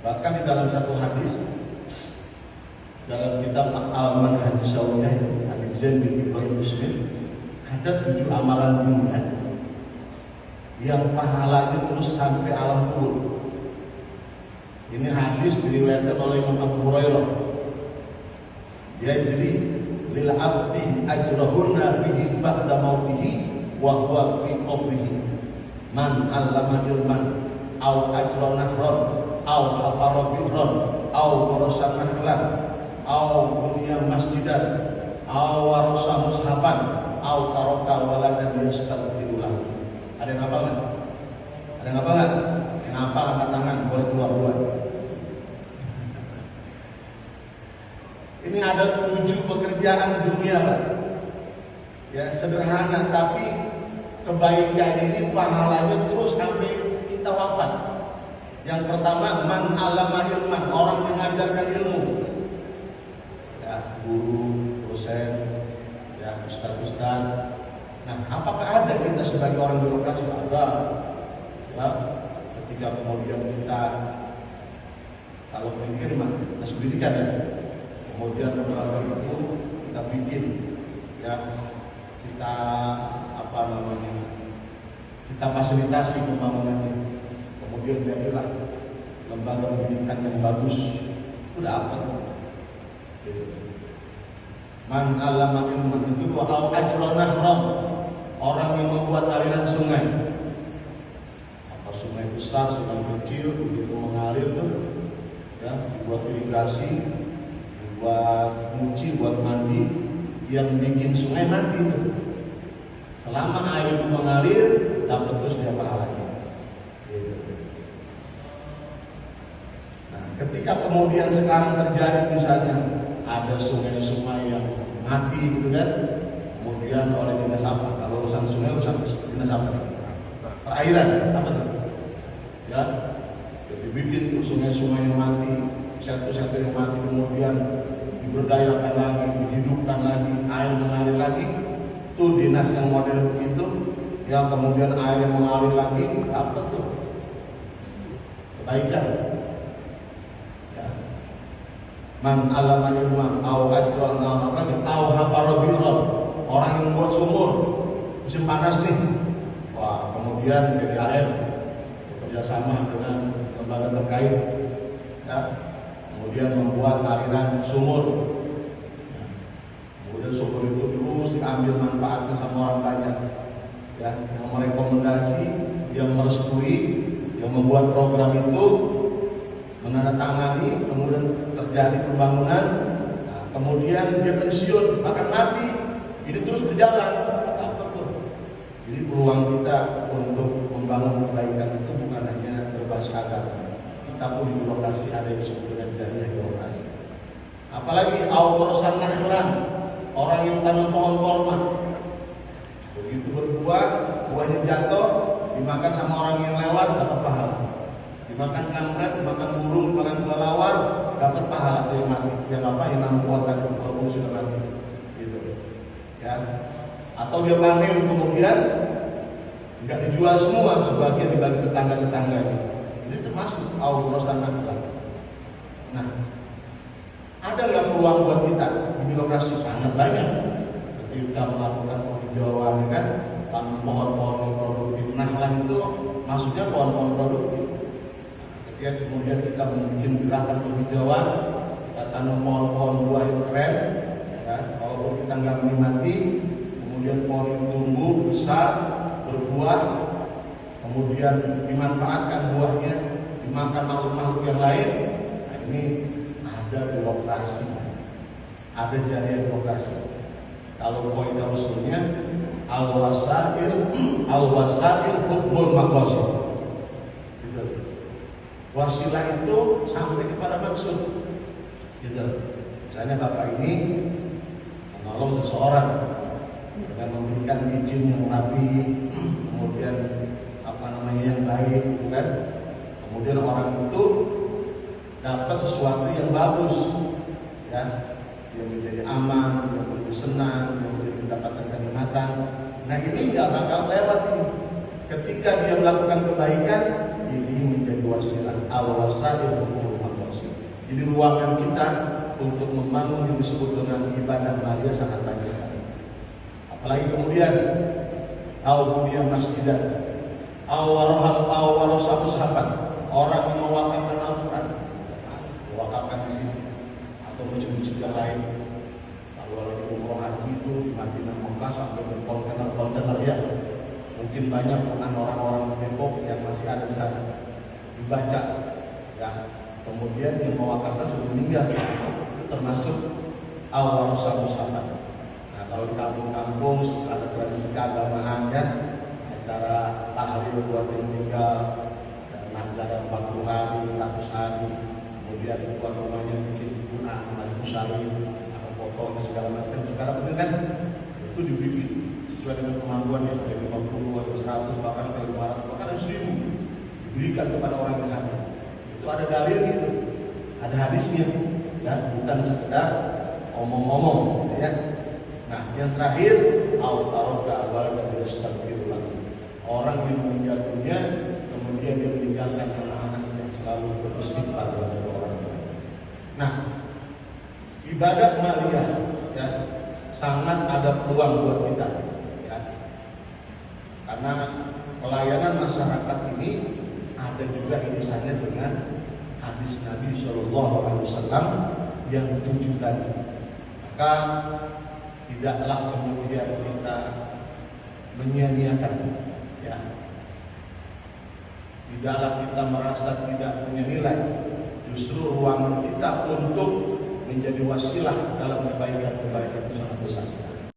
Bahkan di dalam satu hadis dalam kitab Al-Manhaj Zawiyah Habib Zain bin Ibrahim Muslim, ada 7 amalan dunia yang pahalanya terus sampai alam kubur. Ini hadis diriwayatkan oleh Imam Abu Hurairah. Yajri lil abdi ajrahunna bihi ba'da mautihi wa huwa fi qabrihi man 'allama ilman aw ajra nahran aw hafara bi'ran aw qarasa nakhlan aw bunya masjidan aw warasa mushafan aw taraka waladan yastaghfirullah. Ada yang hafal enggak? Ada yang hafal enggak? Yang hafal angkat tangan, boleh keluar. Ini ada 7 pekerjaan dunia, Pak. Ya, sederhana tapi kebaikan ini pahalanya terus sampai kita wafat. Yang pertama, man alama ilman, orang yang mengajarkan ilmu. Ya, guru, dosen, ya, ustaz. Nah, apakah ada kita sebagai orang birokrasi? Ada. Ya, ketika kemudian kita kalau mikir mah pendidikan ya. Kemudian beberapa itu kita bikin, ya, kita kita fasilitasi pembangunannya. Kemudian jadilah lembaga pendidikan yang bagus. Sudah apa? Man alama ilman itu au ajra nahram, orang yang membuat aliran sungai. Apa sungai besar, sungai kecil begitu mengalir tuh, ya, dibuat irigasi, buat nyuci, buat mandi, yang bikin sungai mati tuh. Selama air itu mengalir, dapat terus dia pahalanya. Nah, ketika kemudian sekarang terjadi misalnya ada sungai-sungai yang mati gitu kan, kemudian oleh dinas apa? Kalau urusan sungai urusan dinas apa? Perairan, apa tuh? Ya, jadi bikin sungai-sungai yang mati, satu-satu yang mati, kemudian diberdayakan lagi, dihidupkan lagi, air mengalir lagi. Itu dinas yang model begitu, yang kemudian air yang mengalir lagi, apa tuh? Kebaikan. Ya. Man alama ilman au ajra nahran au hafara bi'ran, orang yang membuat sumur musim panas nih. Wah, kemudian BDAM bekerjasama dengan lembaga terkait, ya, kemudian membuat aliran sumur. Kemudian sumur itu terus diambil manfaatnya sama orang banyak, ya, yang merekomendasi, yang merestui, yang membuat program itu, menandatangani, kemudian terjadi pembangunan. Nah, kemudian dia pensiun, bahkan mati, ini terus berjalan. Jadi peluang kita untuk membangun kebaikan itu bukan hanya berbasis agama. Kita pun di birokrasi ada yang disebut dengan jariah birokrasi. Apalagi awrosan nakhlan, orang yang tanam pohon korma. Begitu berbuah, buahnya jatuh, dimakan sama orang yang lewat, dapat pahala. Dimakan kampret, dimakan burung, dimakan kelelawar, dapat pahala. Yang mati, yang nanam pohon tadi walaupun sudah mati. Gitu. Ya. Atau dia panen kemudian nggak dijual semua, sebagian dibagi tetangga-tetangga. Ini termasuk awrosan nakhlan. Nah, ada nggak peluang buat kita di birokrasi? Sangat banyak. Ketika melakukan penghijauan, kan, tanam pohon-pohon yang produktif. Nakhlan itu maksudnya pohon-pohon produktif. Ketika kemudian kita membuat gerakan penghijauan, kita tanam pohon-pohon buah yang keren, ya, walaupun kita nggak menikmati, kemudian pohon itu tumbuh besar, berbuah, kemudian dimanfaatkan buahnya, dimakan makhluk-makhluk yang lain. Nah, ini ada birokrasi, ada jariah birokrasi. Kalau kaidah usulnya al-wasail hukmul maqasid. Gitu. Wasilah itu sampai kepada maksud. Gitu. Misalnya bapak ini menolong seseorang dengan memberikan izin yang rapi, kemudian yang baik, kan? Kemudian orang itu dapat sesuatu yang bagus, ya, yang menjadi aman, yang menjadi senang, yang menjadi mendapatkan kenikmatan. Nah, ini nggak bakal lewat ini. Ketika dia melakukan kebaikan, ini menjadi wasilah al-wasail umur al-wasil. Jadi ruangan kita untuk membangun yang disebut dengan ibadah Maria sangat banyak sekali. Apalagi kemudian al-buniyah masjidan, al-warasah sahabat, orang yang mewakafkan Al-Quran, mewakafkan di sini atau masjid-masjid yang lain. Kalau lagi umroh haji itu di Madinah Mekah sampai ke kontainer ya. Mungkin banyak dengan orang-orang Depok yang masih ada di sana dibaca ya. Kemudian yang mewakafkan sudah meninggal, termasuk al-warasah sahabat. Nah, kalau di kampung-kampung ada tradisi keagamaan ya, acara tahlil buat yang meninggal, dan 40 hari, 100 hari, kemudian buat rumahnya bikin guna, maju salib, atau foto segala macam. Sekarang itu kan itu dibikin sesuai dengan kemampuan yang dari 50 atau 100 bahkan ke 500 bahkan 1000 diberikan kepada orang yang ada. Itu ada dalil itu, ada hadisnya, dan bukan sekedar omong-omong, ya. Nah, yang terakhir al-taroka wal astagfirullah. Orang yang meninggal dunia kemudian dia meninggalkan anak-anak yang selalu beristighfar kepada orang tua. Nah, ibadah maliyah ya sangat ada peluang buat kita ya. Karena pelayanan masyarakat ini ada juga irisannya dengan hadis Nabi SAW yang 7 tadi. Maka tidaklah kemudian kita menyia-nyiakan ya. Tidaklah kita merasa tidak punya nilai. Justru ruangan kita untuk menjadi wasilah dalam kebaikan-kebaikan itu sangat besar.